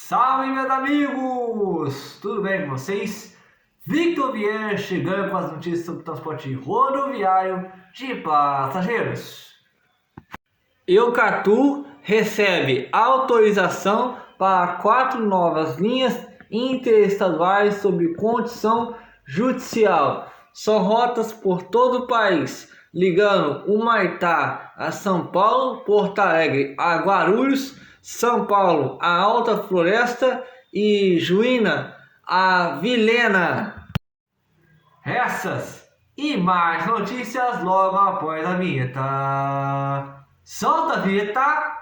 Salve, meus amigos! Tudo bem com vocês? Victor Vieira chegando com as notícias sobre transporte rodoviário de passageiros. Eucatur recebe autorização para 4 novas linhas interestaduais sob condição judicial. São rotas por todo o país, ligando Humaitá a São Paulo, Porto Alegre a Guarulhos, São Paulo a Alta Floresta e Juína a Vilhena. Essas e mais notícias logo após a vinheta. Solta a vinheta!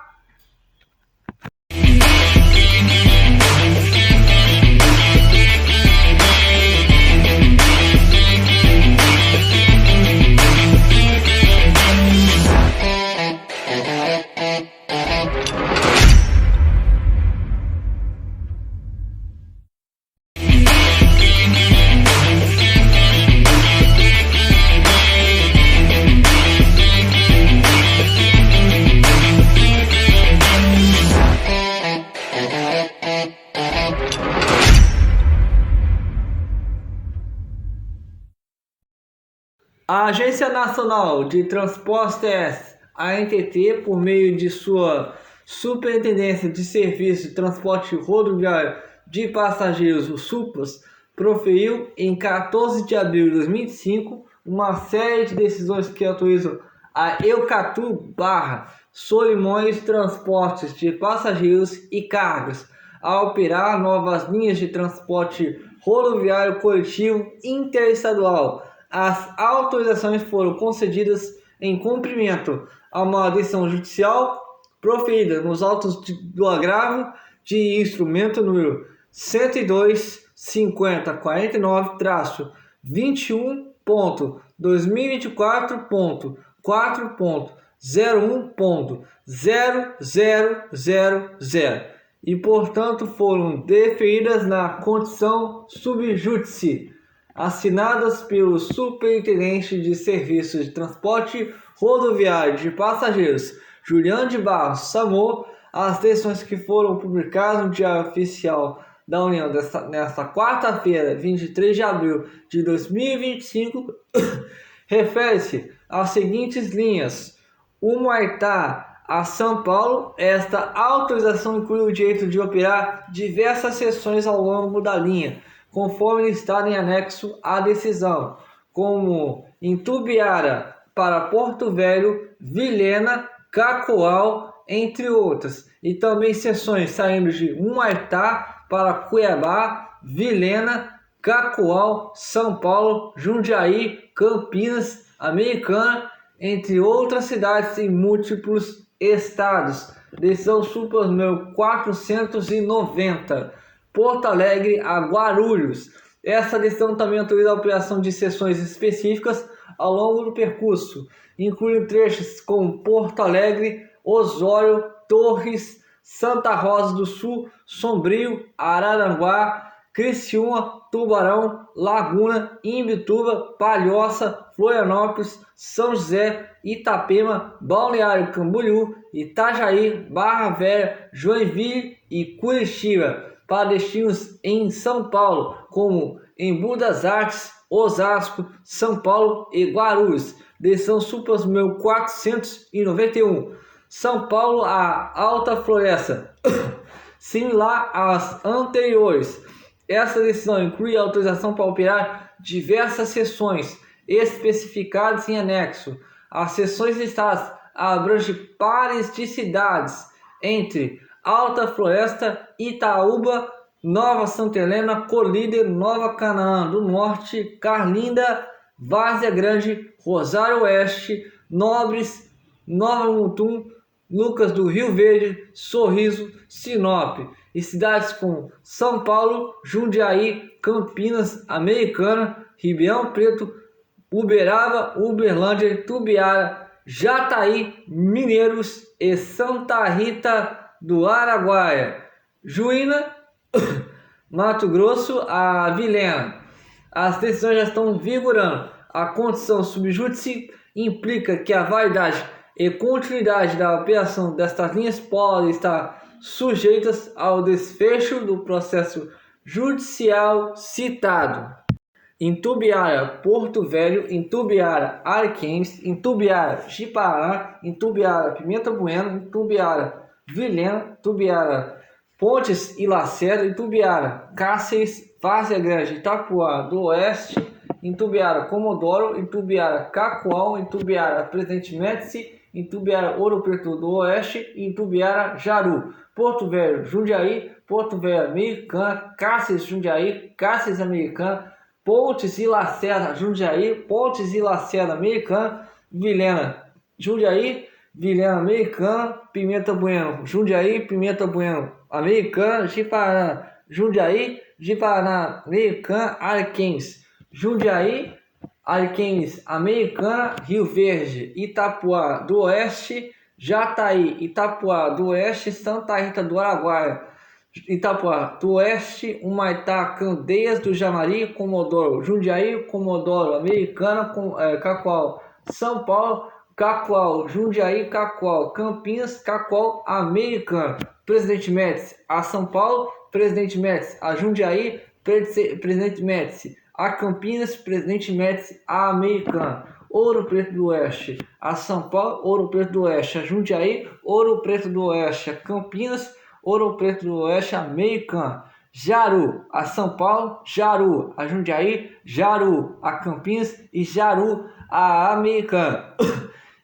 A Agência Nacional de Transportes, ANTT, por meio de sua Superintendência de Serviços de Transporte Rodoviário de Passageiros, o SUPAS, proferiu em 14 de abril de 2005 uma série de decisões que autorizam a Eucatur Solimões Transportes de Passageiros e Cargas a operar novas linhas de transporte rodoviário coletivo interestadual. As autorizações foram concedidas em cumprimento a uma decisão judicial proferida nos autos do agravo de instrumento número 102.5049-21.2024.4.01.0000 e, portanto, foram deferidas na condição sub judice, assinadas pelo Superintendente de Serviços de Transporte Rodoviário de Passageiros, Juliano de Barros Samor. As decisões que foram publicadas no Diário Oficial da União nesta quarta-feira, 23 de abril de 2025, refere-se às seguintes linhas: Humaitá a São Paulo. Esta autorização inclui o direito de operar diversas seções ao longo da linha, conforme listado em anexo à decisão, como Itumbiara para Porto Velho, Vilhena, Cacoal, entre outras, e também seções saindo de Humaitá para Cuiabá, Vilhena, Cacoal, São Paulo, Jundiaí, Campinas, Americana, entre outras cidades em múltiplos estados. Decisão Supra número 490. Porto Alegre a Guarulhos. Essa decisão também autoriza a operação de seções específicas ao longo do percurso, incluindo trechos como Porto Alegre, Osório, Torres, Santa Rosa do Sul, Sombrio, Araranguá, Criciúma, Tubarão, Laguna, Imbituba, Palhoça, Florianópolis, São José, Itapema, Balneário Camboriú, Itajaí, Barra Velha, Joinville e Curitiba, para destinos em São Paulo, como Embu das Artes, Osasco, São Paulo e Guarulhos. Decisão Supra número 491. São Paulo a Alta Floresta, similar às anteriores. Essa decisão inclui a autorização para operar diversas seções especificadas em anexo. As seções listadas abrangem pares de cidades entre Alta Floresta, Itaúba, Nova Santa Helena, Colíder, Nova Canaã do Norte, Carlinda, Várzea Grande, Rosário Oeste, Nobres, Nova Mutum, Lucas do Rio Verde, Sorriso, Sinop, e cidades como São Paulo, Jundiaí, Campinas, Americana, Ribeirão Preto, Uberaba, Uberlândia, Itumbiara, Jataí, Mineiros e Santa Rita do Araguaia. Juína, Mato Grosso a Vilhena. As decisões já estão vigorando. A condição subjúdice implica que a validade e continuidade da operação destas linhas pode estar sujeitas ao desfecho do processo judicial citado. Itumbiara, Porto Velho, Itumbiara, Ariquemes, Itumbiara, Jipará, Itumbiara, Pimenta Bueno, Itumbiara, Vilhena, Itumbiara, Pontes e Lacerda, Itumbiara, Cáceres, Várzea Grande, Itapuá do Oeste, Itumbiara, Comodoro, Itumbiara, Cacoal, Itumbiara, Presidente Médici, Itumbiara, Ouro Preto do Oeste, Itumbiara, Jaru, Porto Velho, Jundiaí, Porto Velho, Americana, Cáceres, Jundiaí, Cáceres, Americana, Pontes e Lacerda, Jundiaí, Pontes e Lacerda, Americana, Vilhena, Jundiaí, Vilhena, Americana, Pimenta Bueno, Jundiaí, Pimenta Bueno, Americana, Jipará, Jundiaí, Jipará, Americana, Ariquemes, Jundiaí, Ariquemes, Americana, Rio Verde, Itapuá do Oeste, Jataí, Itapuá do Oeste, Santa Rita do Araguaia, Itapuá do Oeste, Humaitá, Candeias do Jamari, Comodoro, Jundiaí, Comodoro, Americana, Cacoal, São Paulo, Cacoal, Jundiaí, Cacoal, Campinas, Cacoal, Americana, Presidente Médici, a São Paulo, Presidente Médici, a Jundiaí, Presidente Médici, a Campinas, Presidente Médici, a Americana, Ouro Preto do Oeste, a São Paulo, Ouro Preto do Oeste, a Jundiaí, Ouro Preto do Oeste, a Campinas, Ouro Preto do Oeste, Americana, Jaru, a São Paulo, Jaru, a Jundiaí, Jaru, a Campinas e Jaru, a Americana.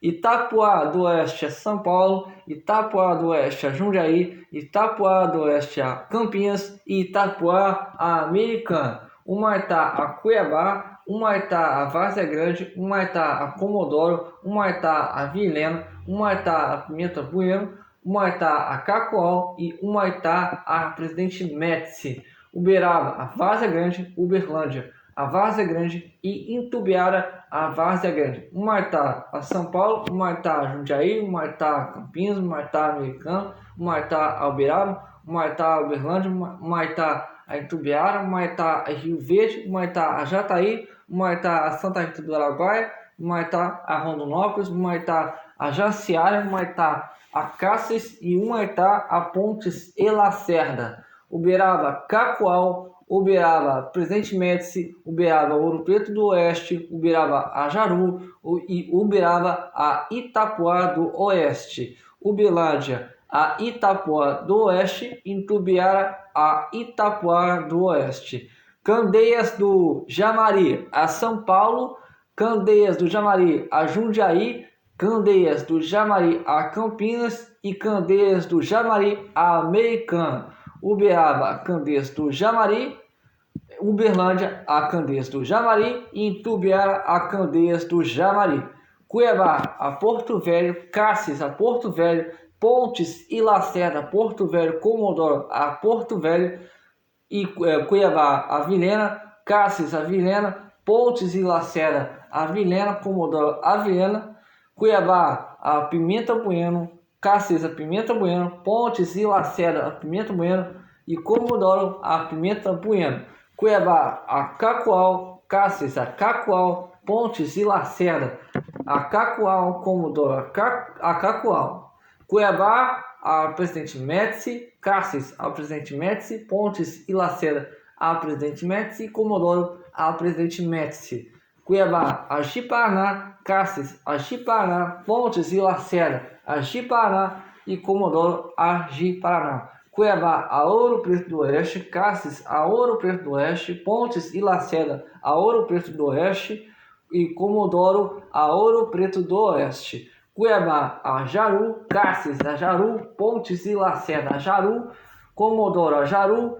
Itapuá do Oeste a São Paulo, Itapuá do Oeste a Jundiaí, Itapuá do Oeste a Campinas e Itapuá a Americana. Humaitá a Cuiabá, Humaitá a Várzea Grande, Humaitá a Comodoro, Humaitá a Vilhena, Humaitá a Pimenta Bueno, Humaitá a Cacoal e Humaitá a Presidente Médici. Uberaba a Várzea Grande, Uberlândia a Várzea Grande e Itumbiara a Várzea Grande. Humaitá a São Paulo, Humaitá a Jundiaí, Humaitá a Campinas, Humaitá a Americana, Humaitá a Uberaba, Humaitá a Uberlândia, Humaitá a Itumbiara, Humaitá a Rio Verde, Humaitá a Jataí, Humaitá a Santa Rita do Araguaia, Humaitá a Rondonópolis, Humaitá a Jaciara, Humaitá a Cáceres e Humaitá a Pontes e Lacerda. Uberaba, Cacoal, Uberaba, Presidente Médici, Uberaba, Ouro Preto do Oeste, Uberaba a Jaru e Uberaba a Itapuá do Oeste. Uberlândia a Itapuá do Oeste, Itumbiara a Itapuá do Oeste. Candeias do Jamari a São Paulo, Candeias do Jamari a Jundiaí, Candeias do Jamari a Campinas e Candeias do Jamari a Americana. Uberaba, Candeias do Jamari, Uberlândia, a Candeias do Jamari e Itumbiara, a Candeias do Jamari. Cuiabá, a Porto Velho, Cáceres, a Porto Velho, Pontes e Lacerda, Porto Velho, Comodoro, a Porto Velho e Cuiabá, a Vilhena, Cáceres, a Vilhena, Pontes e Lacerda, a Vilhena, Comodoro, a Vilhena, Cuiabá, a Pimenta Bueno, Cáceres, a Pimenta Bueno, Pontes e Lacerda, a Pimenta Bueno e Comodoro, a Pimenta Bueno. Cuiabá, a Cacoal, Cáceres, a Cacoal, Pontes e Lacerda, a Cacoal, Comodoro, a Cacoal. Cuiabá, a Presidente Médici, Cáceres, a Presidente Médici, Pontes e Lacerda, a Presidente Médici e Comodoro, a Presidente Médici. Cuiabá, a Jipará, Cáceres, a Jipará, Pontes e Lacerda, a Jipará e Comodoro, a Jipará. Cuiabá, a Ouro Preto do Oeste, Cáceres, a Ouro Preto do Oeste, Pontes e Lacerda, a Ouro Preto do Oeste e Comodoro, a Ouro Preto do Oeste. Cuiabá, a Jaru, Cáceres, a Jaru, Pontes e Lacerda, a Jaru, Comodoro, a Jaru.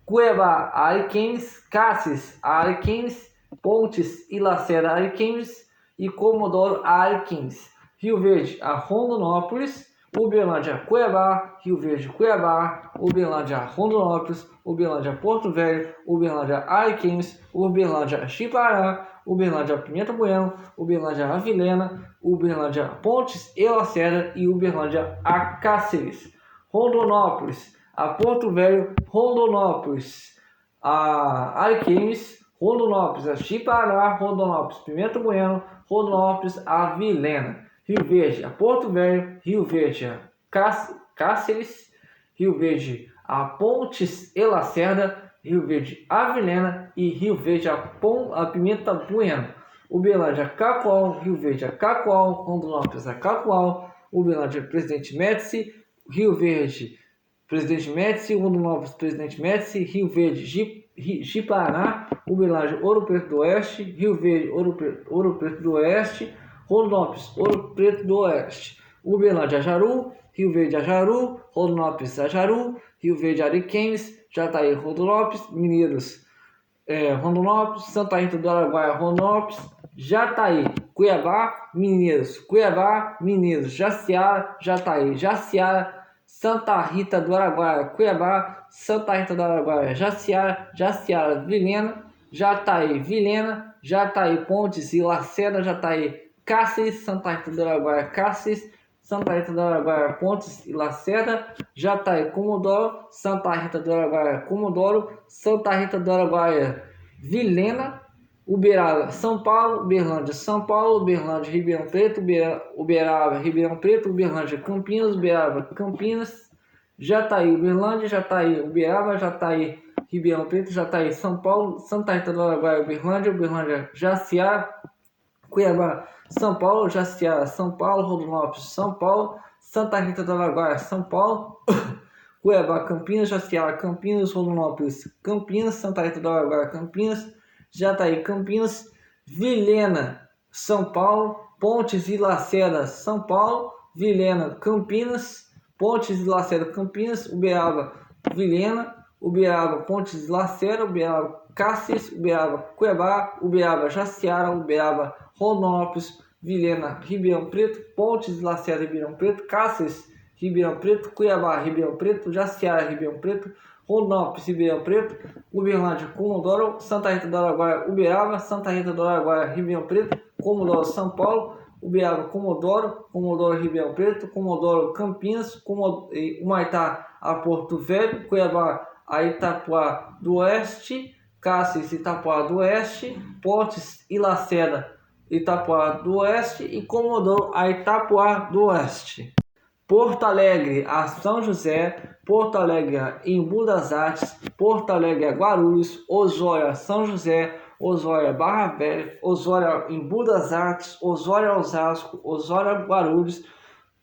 Cuiabá, a Ariquemes, Cáceres, a Ariquemes, Pontes e Lacerda, Ariquemes e Comodoro, a Ariquemes. Rio Verde, a Rondonópolis, Uberlândia, Cuiabá, Rio Verde, Cuiabá, Uberlândia, Rondonópolis, Uberlândia, Porto Velho, Uberlândia, Ariquemes, Uberlândia, Jipará, Uberlândia, Pimenta Bueno, Uberlândia, Vilhena, Uberlândia, Pontes e Lacerda e Uberlândia, a Cáceres. Rondonópolis, a Porto Velho, Rondonópolis, a Ariquemes, Rondonópolis, a Jipará, Rondonópolis, Pimenta Bueno, Rondonópolis, a Vilhena. Rio Verde, a Porto Velho, Rio Verde, a Cáceres Rio Verde a Pontes e Lacerda, Rio Verde a Vilhena e Rio Verde a Pimenta Bueno. Uberlândia Cacoal, Rio Verde a Cacoal, Rondonópolis a Cacoal, Uberlândia Presidente Médici, Rio Verde Presidente Médici, Rondonópolis Presidente Médici, Rio Verde Ji-Paraná, Uberlândia Ouro Preto do Oeste, Rio Verde Ouro Preto do Oeste, Rondonópolis Ouro Preto do Oeste, Uberlândia Ajaru, Rio Verde Ajaru, Rondonópolis Ajaru, Rio Verde Ariquemes, Jataí Rondonópolis, Mineiros Rondonópolis, Santa Rita do Araguaia Rondonópolis, Jataí, Cuiabá, Mineiros, Jaciara, Jataí, Jaciara, Santa Rita do Araguaia, Cuiabá, Santa Rita do Araguaia, Jaciara, Vilhena, Jataí, Vilhena, Jataí, Pontes e Lacerda, Jataí, Cáceres, Santa Rita do Araguaia, Cáceres, Santa Rita do Araguaia, Pontes e Lacerda, Jataí, Comodoro, Santa Rita do Araguaia, Comodoro, Santa Rita do Araguaia, Vilhena, Uberaba, São Paulo, Uberlândia, São Paulo, Uberlândia, Ribeirão Preto, Uberaba, Ribeirão Preto, Uberlândia, Campinas, Uberaba, Campinas, Jataí, Uberlândia, Jataí, Uberaba, Jataí, Ribeirão Preto, Jataí, São Paulo, Santa Rita do Araguaia, Uberlândia, Jaciara, Cuiabá, São Paulo, Jaciara, São Paulo, Rondonópolis, São Paulo, Santa Rita do Araguaia, São Paulo, Cuiabá, Campinas, Jaciara, Campinas, Rondonópolis, Campinas, Santa Rita do Araguaia, Campinas, Jataí, Campinas, Vilhena, São Paulo, Pontes e Lacerda, São Paulo, Vilhena, Campinas, Pontes e Lacerda, Campinas, Uberaba, Vilhena, Uberaba, Pontes e Lacerda, Uberaba, Cáceres, Uberaba, Cuiabá, Uberaba, Jaciara, Uberaba, Rondonópolis, Vilhena, Ribeirão Preto, Pontes e Lacerda, Ribeirão Preto, Cáceres, Ribeirão Preto, Cuiabá, Ribeirão Preto, Jaciara, Ribeirão Preto, Rondonópolis, Ribeirão Preto, Uberlândia, Comodoro, Santa Rita do Araguaia, Uberaba, Santa Rita do Araguaia, Ribeirão Preto, Comodoro, São Paulo, Uberaba, Comodoro, Ribeirão Preto, Comodoro, Campinas, Humaitá a Porto Velho, Cuiabá a Itapuá do Oeste, Cáceres, Itapuá do Oeste, Pontes e Lacerda, Itapuá do Oeste e Comodoro a Itapuá do Oeste. Porto Alegre a São José, Porto Alegre a Embu das Artes, Porto Alegre a Guarulhos, Osório a São José, Osório a Barra Velha, Osório a Embu das Artes, Osório a Osasco, Osório a Guarulhos,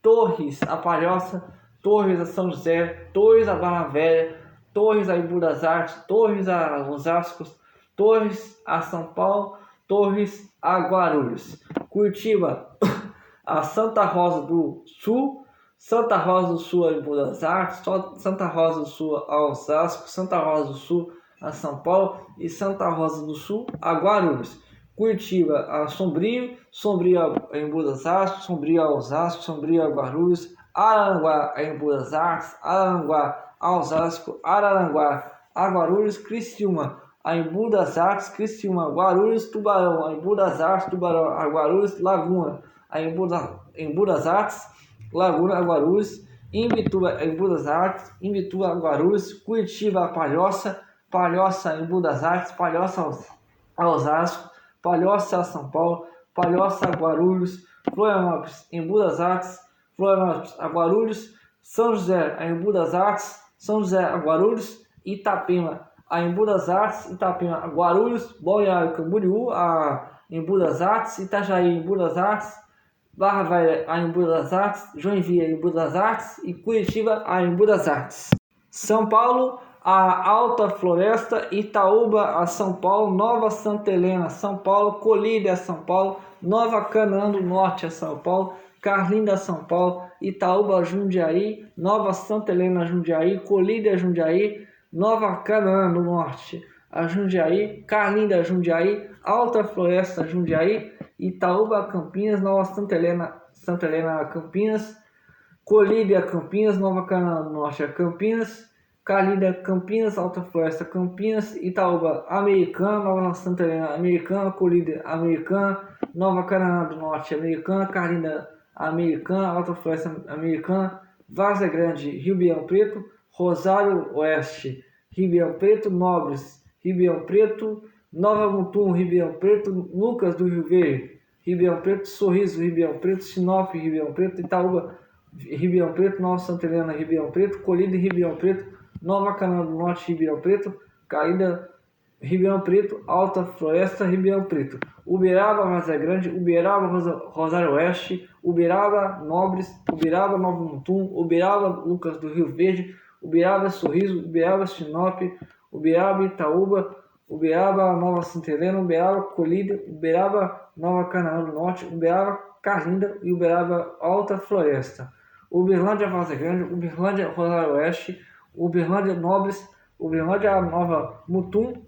Torres a Palhoça, Torres a São José, Torres a Barra Velha, Torres a Embu das Artes, Torres a Osasco, Torres a São Paulo, Torres a Guarulhos, Curitiba a Santa Rosa do Sul, Santa Rosa do Sul a Embu das Artes, Santa Rosa do Sul a Osasco, Santa Rosa do Sul a São Paulo e Santa Rosa do Sul a Guarulhos. Curitiba a Sombrio, Sombrio a Embu das Artes, Sombrio a Osasco, Sombrio a Guarulhos, Araranguá a Embu das Artes, Araranguá a Osasco, Araranguá a Guarulhos, Criciúma a Embu das Artes, Criciúma, Guarulhos, Tubarão a Embu das Artes, Tubarão a Guarulhos, Laguna a Embu das Artes, Laguna a Guarulhos, Imbituba a Embu das Artes, Imbituba a Guarulhos, Curitiba a Palhoça, Palhoça a Embu das Artes, Palhoça a Osasco, Palhoça a São Paulo, Palhoça a Guarulhos, Florianópolis, Embu das Artes, Florianópolis a Guarulhos, São José a Embu das Artes, São José a Guarulhos, Itapema a Embu das Artes, Itapema a Guarulhos, Balneário Camboriú a Embu das Artes, Itajaí Embu das Artes, Barra Velha a Embu das Artes, Joinville a Embu das Artes e Curitiba a Embu das Artes. São Paulo a Alta Floresta, Itaúba a São Paulo, Nova Santa Helena São Paulo, Colíder a São Paulo, Nova Canaã do Norte a São Paulo, Carlinda a São Paulo, Itaúba a Jundiaí, Nova Santa Helena a Jundiaí, Colíder a Jundiaí, Nova Canaã do Norte a Jundiaí, Carlinda a Jundiaí, Alta Floresta a Jundiaí, Itaúba a Campinas, Nova Santa Helena a Campinas, Colíder a Campinas, Nova Canaã do Norte a Campinas, Carlinda Campinas, Alta Floresta Campinas, Itaúba Americana, Nova Santa Helena Americana, Colíder Americana, Nova Canaã do Norte Americana, Carlinda Americana, Alta Floresta Americana, Várzea Grande, Ribeirão Preto, Rosário Oeste, Ribeirão Preto, Nobres, Ribeirão Preto, Nova Mutum, Ribeirão Preto, Lucas do Rio Verde, Ribeirão Preto, Sorriso, Ribeirão Preto, Sinop, Ribeirão Preto, Itaúba, Ribeirão Preto, Nova Santa Helena, Ribeirão Preto, Colíder, Ribeirão Preto, Nova Canaã do Norte, Ribeirão Preto, Caída, Ribeirão Preto, Alta Floresta, Ribeirão Preto, Uberaba, Vazia Grande, Uberaba, Rosário Oeste, Uberaba, Nobres, Uberaba, Novo Mutum, Uberaba, Lucas do Rio Verde, Uberaba, Sorriso, Uberaba, Sinop, Uberaba, Itaúba, Uberaba, Nova Santa Helena, Uberaba, Colíder, Uberaba, Nova Canaã do Norte, Uberaba, Carlinda e Uberaba, Alta Floresta, Uberlândia, Vazia Grande, Uberlândia, Rosário Oeste, Uberlândia, Nobres, Uberlândia, Nova Mutum,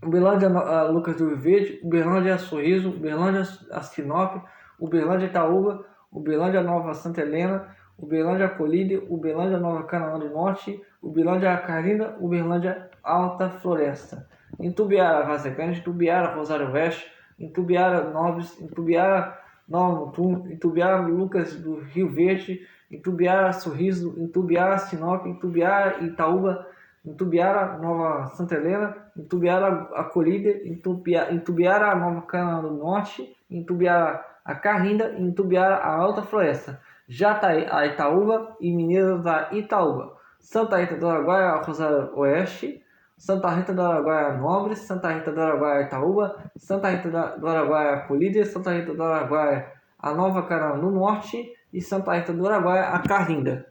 Uberlândia, Lucas do Rio Verde, Uberlândia, Sorriso, Uberlândia, Sinop, Uberlândia, Itaúba, Uberlândia, Nova Santa Helena, Uberlândia, Colíder, Uberlândia, Nova Canaã do Norte, Uberlândia, Carlinda, Uberlândia, Alta Floresta, Itubiara, Vazia Grande, Itubiara, Rosário Oeste, Itubiara, Nobres, Itubiara, Nova Mutum, Itubiara, Lucas do Rio Verde, Itubiara, Sorriso, Itubiara, Sinop, Itubiara, Itaúba, Itubiara, Nova Santa Helena, Itubiara, a Colíder, Itubiara, Nova Canaã do Norte, Itubiara, a Carlinda e Itubiara, a Alta Floresta, Jataí, a Itaúba e Mineiros da Itaúba, Santa Rita do Araguaia, Rosário Oeste, Santa Rita do Araguaia, Nobres, Santa Rita do Araguaia, Itaúba, Santa Rita do Araguaia, Colíder, Santa Rita do Araguaia, a Nova Canaã do Norte e Santa Rita do Araguaia, a Carlinda.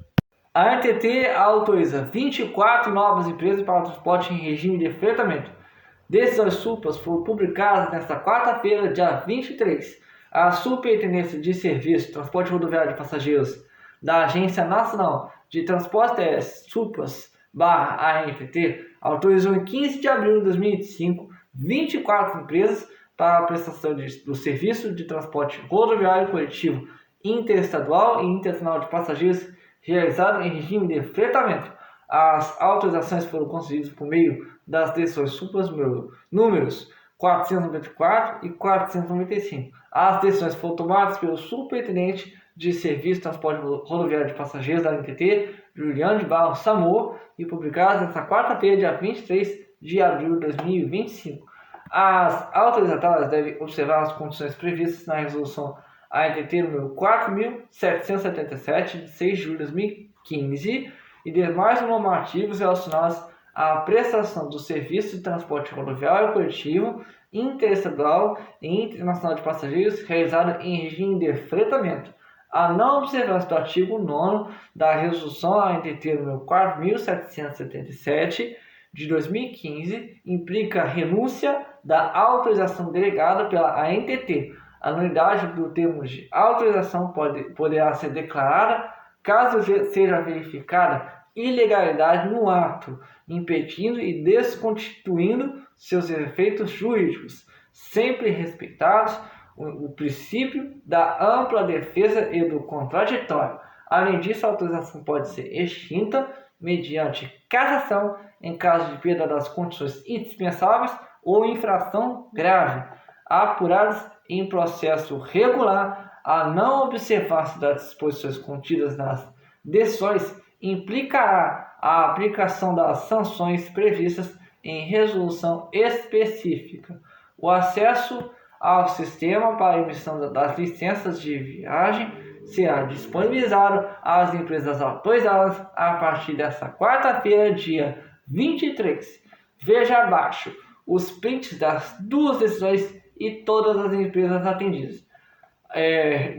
A ANTT autoriza 24 novas empresas para transporte em regime de fretamento. Decisões supras foram publicadas nesta quarta-feira, dia 23. A Superintendência de Serviço de Transporte Rodoviário de Passageiros da Agência Nacional de Transporte Terrestre, Supras, ANTT, autorizou em 15 de abril de 2005 24 empresas para a prestação do serviço de transporte rodoviário coletivo interestadual e internacional de passageiros realizado em regime de fretamento. As autorizações foram concedidas por meio das decisões supras números 494 e 495. As decisões foram tomadas pelo Superintendente de Serviço de Transporte Rodoviário de Passageiros da ANTT, Juliano de Barros Samor, e publicadas nesta quarta-feira, dia 23 de abril de 2025. As autorizatórias devem observar as condições previstas na resolução ANTT número 4.777, de 6 de julho de 2015, e demais normativos relacionados à prestação do serviço de transporte rodoviário coletivo, interestadual e internacional de passageiros realizado em regime de fretamento. A não observância do artigo 9º da resolução ANTT número 4.777, de 2015, implica renúncia da autorização delegada pela ANTT. A nulidade do termo de autorização poderá ser declarada caso seja verificada ilegalidade no ato, impedindo e desconstituindo seus efeitos jurídicos, sempre respeitados o princípio da ampla defesa e do contraditório. Além disso, a autorização pode ser extinta mediante cassação em caso de perda das condições indispensáveis ou infração grave, apuradas em processo regular. A não observância das disposições contidas nas decisões implicará a aplicação das sanções previstas em resolução específica. O acesso ao sistema para emissão das licenças de viagem será disponibilizado às empresas autorizadas a partir desta quarta-feira, dia 23. Veja abaixo os prints das duas decisões e todas as empresas atendidas.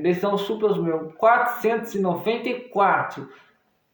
Decisão supras número 494.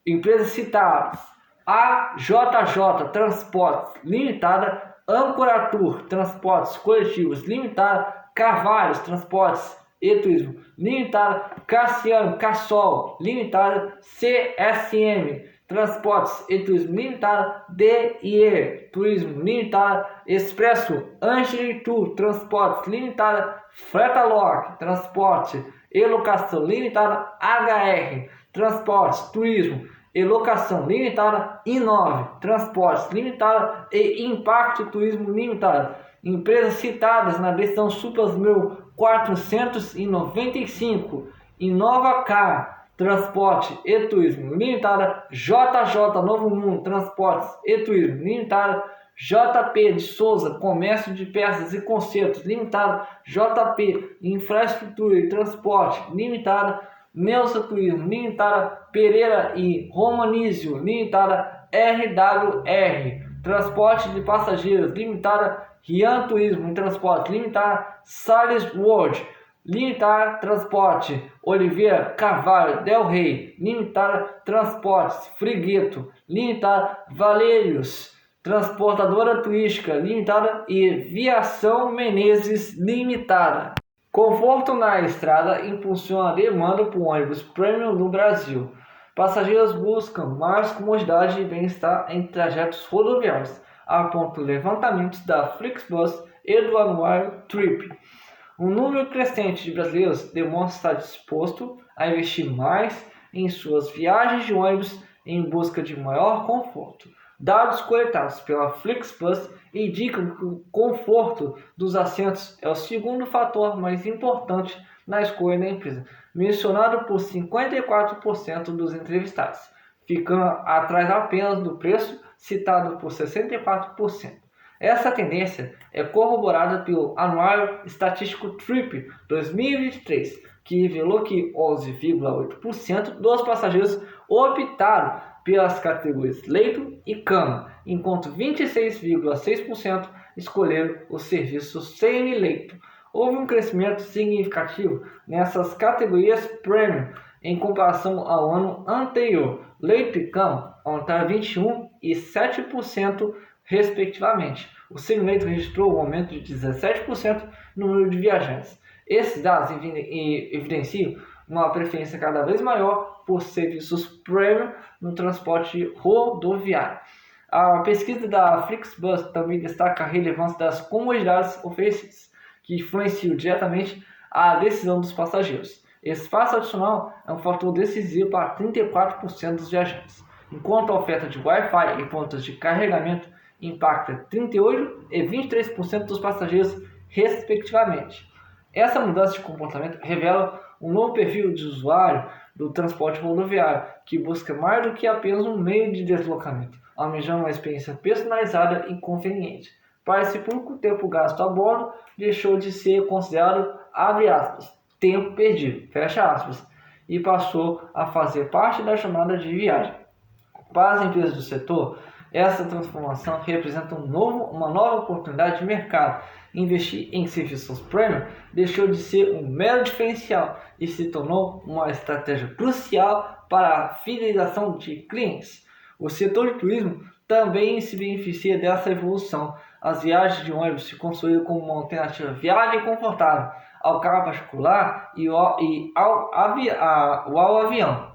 Empresas citadas: a JJ Transportes Limitada, Ancoratur Transportes Coletivos Limitada, Carvalhos Transportes e Turismo Limitada, Cassiano Cassol Limitada, CSM Transportes e Turismo Limitada, DIE Turismo Limitada, Expresso Angelitur Transportes Limitada, Fretalog Transporte e Locação Limitada, HR Transportes, Turismo e Locação Limitada, Inove Transportes Limitada e Impacto Turismo Limitada. Empresas citadas na decisão supras número 495, Inovacar Transporte e Turismo Limitada, JJ Novo Mundo Transportes e Turismo Limitada, JP de Souza Comércio de Peças e Concertos Limitada, JP Infraestrutura e Transporte Limitada, Neusa Turismo Limitada, Pereira e Romanísio Limitada, RWR, Transporte de Passageiros Limitada, Rian Turismo e Transporte Limitada, Salles World Limitada, Transporte Oliveira Carvalho Del Rey Limitada, Transportes Frigueto Limitada, Valérios Transportadora Turística Limitada e Viação Menezes Limitada. Conforto na estrada impulsiona a demanda por ônibus premium no Brasil. Passageiros buscam mais comodidade e bem-estar em trajetos rodoviários, apontam levantamentos da Flixbus e do Anuário Trip. Um número crescente de brasileiros demonstra estar disposto a investir mais em suas viagens de ônibus em busca de maior conforto. Dados coletados pela Flixbus indicam que o conforto dos assentos é o segundo fator mais importante na escolha da empresa, mencionado por 54% dos entrevistados, ficando atrás apenas do preço, citado por 64%. Essa tendência é corroborada pelo Anuário Estatístico Trip 2023, que revelou que 11,8% dos passageiros optaram pelas categorias leito e cama, enquanto 26,6% escolheram o serviço semi-leito. Houve um crescimento significativo nessas categorias premium em comparação ao ano anterior. Leito e cama aumentaram 21% e 7%, respectivamente. O semi-leito registrou um aumento de 17% no número de viajantes. Esses dados evidenciam uma preferência cada vez maior por serviços premium no transporte rodoviário. A pesquisa da Flixbus também destaca a relevância das comodidades oferecidas, que influenciam diretamente a decisão dos passageiros. Espaço adicional é um fator decisivo para 34% dos viajantes, enquanto a oferta de Wi-Fi e pontos de carregamento impacta 38% e 23% dos passageiros, respectivamente. Essa mudança de comportamento revela um novo perfil de usuário do transporte rodoviário, que busca mais do que apenas um meio de deslocamento, almejando uma experiência personalizada e conveniente. Para esse público, o tempo gasto a bordo deixou de ser considerado, abre aspas, tempo perdido, fecha aspas, e passou a fazer parte da jornada de viagem. Para as empresas do setor, essa transformação representa uma nova oportunidade de mercado. Investir em serviços premium deixou de ser um mero diferencial e se tornou uma estratégia crucial para a fidelização de clientes. O setor de turismo também se beneficia dessa evolução. As viagens de ônibus se consolidam como uma alternativa viável e confortável ao carro particular e ao avião,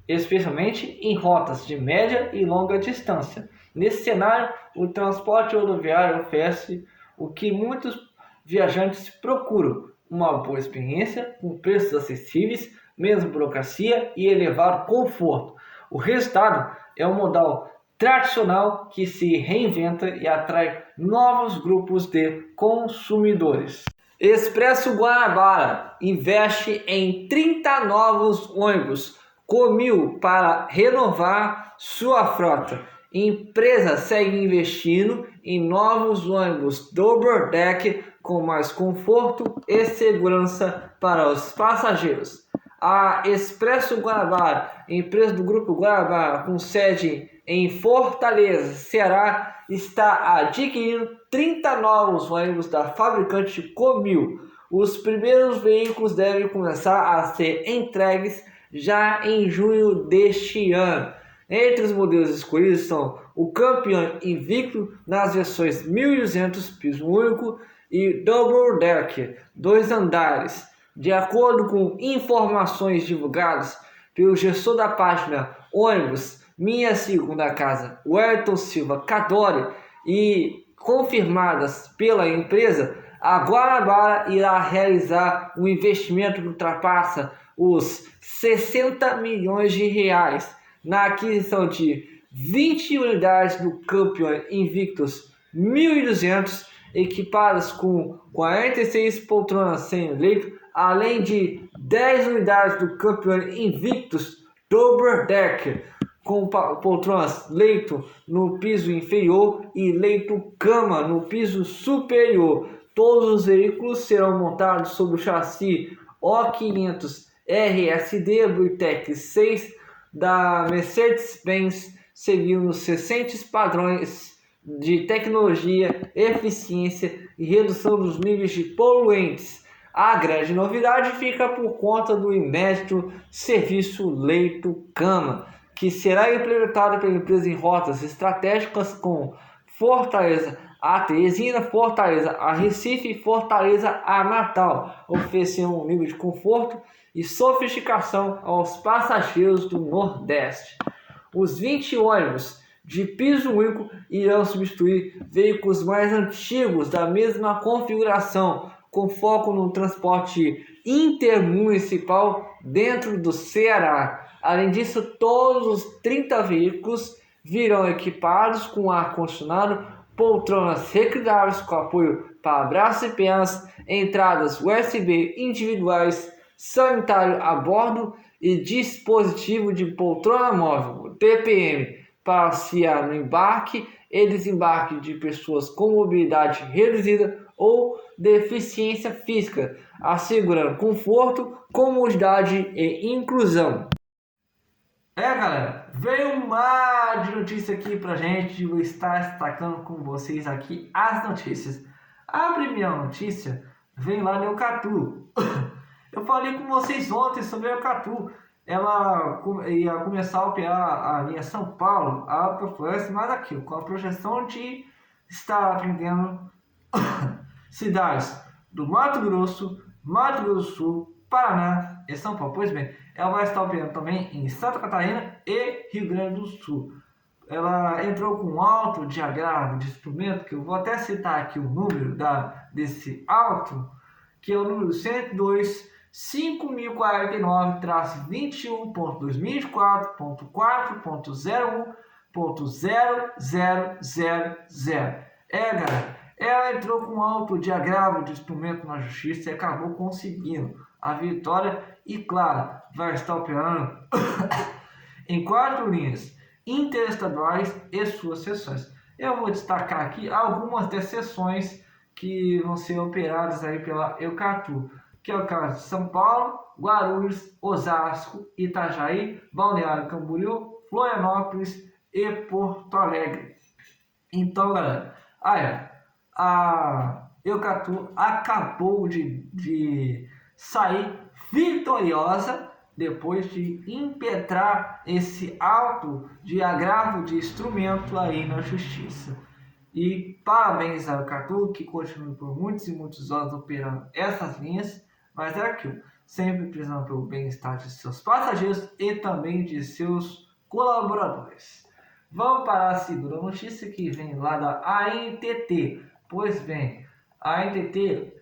especialmente em rotas de média e longa distância. Nesse cenário, o transporte rodoviário oferece o que muitos viajantes procuram: uma boa experiência, com preços acessíveis, menos burocracia e elevado conforto. O resultado é um modal tradicional que se reinventa e atrai novos grupos de consumidores. Expresso Guanabara investe em 30 novos ônibus Comil para renovar sua frota. Empresa segue investindo em novos ônibus double deck com mais conforto e segurança para os passageiros. A Expresso Guanabara, empresa do Grupo Guanabara com sede em Fortaleza, Ceará, está adquirindo 30 novos ônibus da fabricante Comil. Os primeiros veículos devem começar a ser entregues já em junho deste ano. Entre os modelos escolhidos são o Campion Invicto nas versões 1200 piso único e Double Deck 2 andares. De acordo com informações divulgadas pelo gestor da página Ônibus Minha Segunda Casa, Wellington Silva Cadore, e confirmadas pela empresa, a Guanabara irá realizar um investimento que ultrapassa os 60 milhões de reais na aquisição de 20 unidades do Campion Invictus 1200, equipadas com 46 poltronas sem leito, além de 10 unidades do Campion Invictus Double Deck, com poltronas leito no piso inferior e leito cama no piso superior. Todos os veículos serão montados sobre o chassi O500 RSD Britec 6 da Mercedes-Benz, seguindo os recentes padrões de tecnologia, eficiência e redução dos níveis de poluentes. A grande novidade fica por conta do inédito serviço leito-cama, que será implementado pela empresa em rotas estratégicas com Fortaleza a Teresina, Fortaleza a Recife e Fortaleza a Natal, oferecendo um nível de conforto e sofisticação aos passageiros do Nordeste. Os 20 ônibus de piso único irão substituir veículos mais antigos da mesma configuração, com foco no transporte intermunicipal dentro do Ceará. Além disso, todos os 30 veículos virão equipados com ar-condicionado, poltronas reclináveis com apoio para braços e pernas, entradas USB individuais, sanitário a bordo e dispositivo de poltrona móvel, TPM, para auxiliar no embarque e desembarque de pessoas com mobilidade reduzida ou deficiência física, assegurando conforto, comodidade e inclusão. Galera, veio um mar de notícia aqui pra gente, vou estar destacando com vocês aqui as notícias. A primeira notícia vem lá da Eucatu. Eu falei com vocês ontem sobre a Eucatu. Ela ia começar a operar a linha São Paulo, a Alta Floresta, mas aqui, com a projeção de estar atendendo cidades do Mato Grosso do Sul, Paraná e São Paulo. Pois bem, ela vai estar operando também em Santa Catarina e Rio Grande do Sul. Ela entrou com um auto de agravo de instrumento, que eu vou até citar aqui o número desse auto, que é o número 102 5049-2024.4.01.00000. Galera, ela entrou com um auto de agravo de instrumento na justiça e acabou conseguindo a vitória e, claro, vai estar operando em 4 linhas interestaduais e suas seções. Eu vou destacar aqui algumas das seções que vão ser operadas aí pela Eucatu, que é o caso de São Paulo, Guarulhos, Osasco, Itajaí, Balneário Camboriú, Florianópolis e Porto Alegre. Então, galera, a Eucatu acabou de sair vitoriosa depois de impetrar esse auto de agravo de instrumento aí na justiça. E parabéns à Eucatu, que continua por muitos e muitos anos operando essas linhas, mas é aquilo, sempre prezando pelo bem-estar de seus passageiros e também de seus colaboradores. Vamos para a segunda notícia que vem lá da ANTT. Pois bem, a ANTT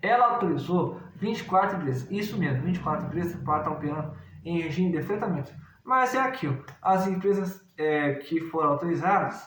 ela autorizou 24 empresas, isso mesmo, 24 empresas para estar operando em regime de fretamento. Mas é aquilo, as empresas que foram autorizadas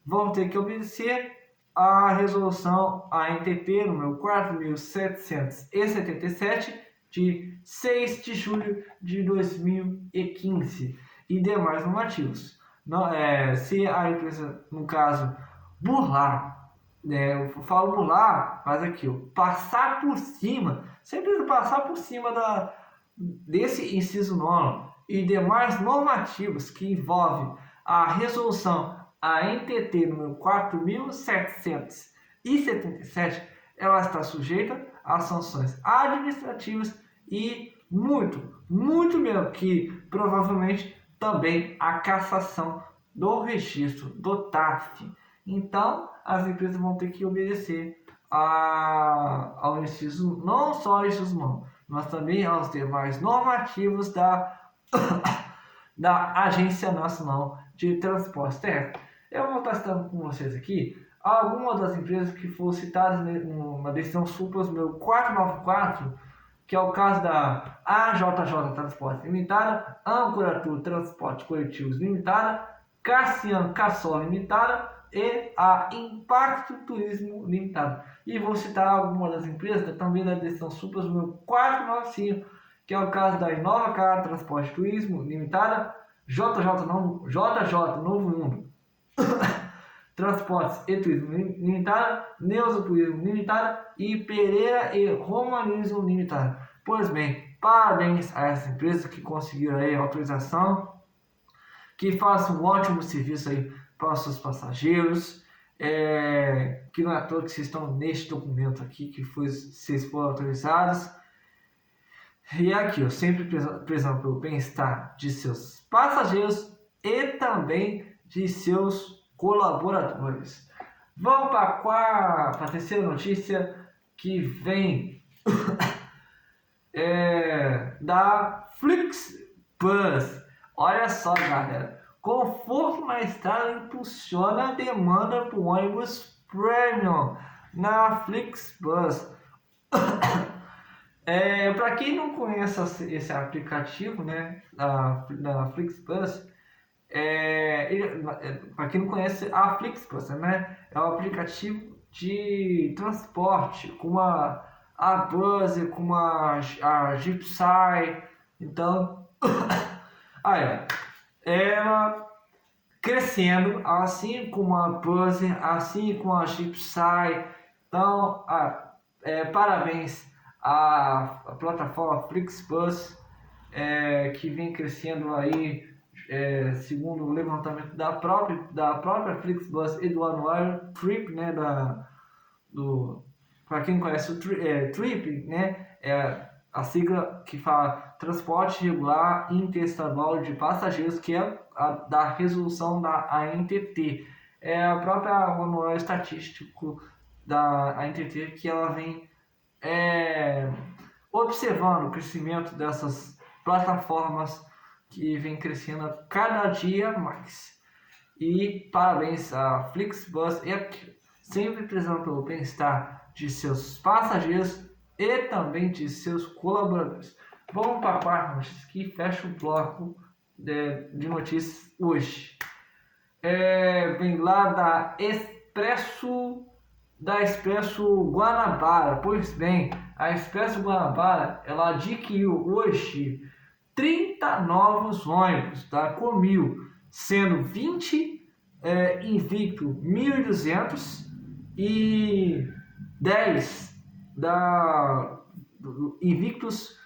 vão ter que obedecer a resolução ANTT número 4.777 de 6 de julho de 2015 e demais normativos. Não, se a empresa, no caso, burlar, eu falo burlar, mas aqui, passar por cima, se a empresa passar por cima desse inciso 9 e demais normativos que envolvem a resolução ANTT número 4.777, ela está sujeita a sanções administrativas e muito mesmo, que provavelmente também a cassação do registro do TAF. Então, as empresas vão ter que obedecer ao inciso, não só ao inciso 9, mas também aos demais normativos da Agência Nacional de Transporte Terrestre. Eu vou estar citando com vocês aqui algumas das empresas que foram citadas numa decisão Supras número 494, que é o caso da AJJ Transporte Limitada, Âncora Tour Transporte Coletivos Limitada, Cassiano Cassol Limitada e a Impacto Turismo Limitada. E vou citar algumas das empresas também da decisão Supras número 495, que é o caso da Inova Car Transporte Turismo Limitada, JJ Novo Mundo Transportes e Turismo Limitada, Neuza Turismo Limitada e Pereira e Romanismo Limitada. Pois bem, Parabéns a essa empresa que conseguiu aí a autorização, que faça um ótimo serviço aí para os seus passageiros, que não é à toa que vocês estão neste documento aqui, que vocês foram autorizados. E aqui, sempre prezando pelo bem-estar de seus passageiros e também de seus colaboradores. Vamos para a terceira notícia, que vem da Flixbus. Olha só, galera, conforto na estrada impulsiona a demanda por ônibus premium na Flixbus. Para quem não conhece esse aplicativo, né, da Flixbus, para quem não conhece a Flixbus, né, é um aplicativo de transporte com a Buzz, com a Gypsy. Então, ela crescendo, assim como a Buzz, assim como a Gypsy. Então, parabéns à plataforma Flixbus, que vem crescendo aí, segundo o levantamento da própria Flixbus e do Anuário Trip, né, para quem não conhece o Trip, né, é a sigla que fala Transporte Regular Interestadual de Passageiros, que é da resolução da ANTT. É a própria Anuário Estatístico da ANTT, que ela vem observando o crescimento dessas plataformas, que vem crescendo a cada dia mais. E parabéns à Flixbus, sempre prezando pelo bem-estar de seus passageiros e também de seus colaboradores. Vamos para a quarta notícia que fecha o bloco de notícias hoje. Vem lá da Expresso Guanabara. Pois bem, a Expresso Guanabara, ela adquiriu hoje 30 novos ônibus, tá? Com 1.000, sendo 20 Invicto 1.200 e 10 da Invictus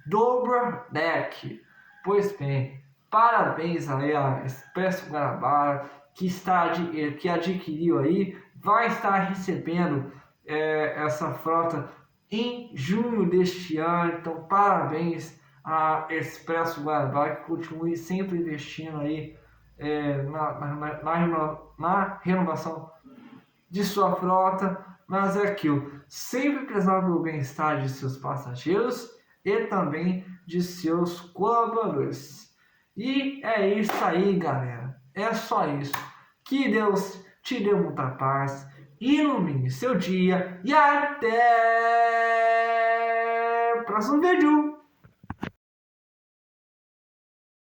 Double Deck. Pois bem, parabéns aí a Expresso Guanabara, que adquiriu aí, vai estar recebendo essa frota em junho deste ano. Então, parabéns a Expresso Guanabara, que continue sempre investindo aí na renovação de sua frota. Mas é aquilo, sempre prezando pelo bem-estar de seus passageiros e também de seus colaboradores. E é isso aí, galera. É só isso. Que Deus te dê muita paz, ilumine seu dia e até o próximo vídeo.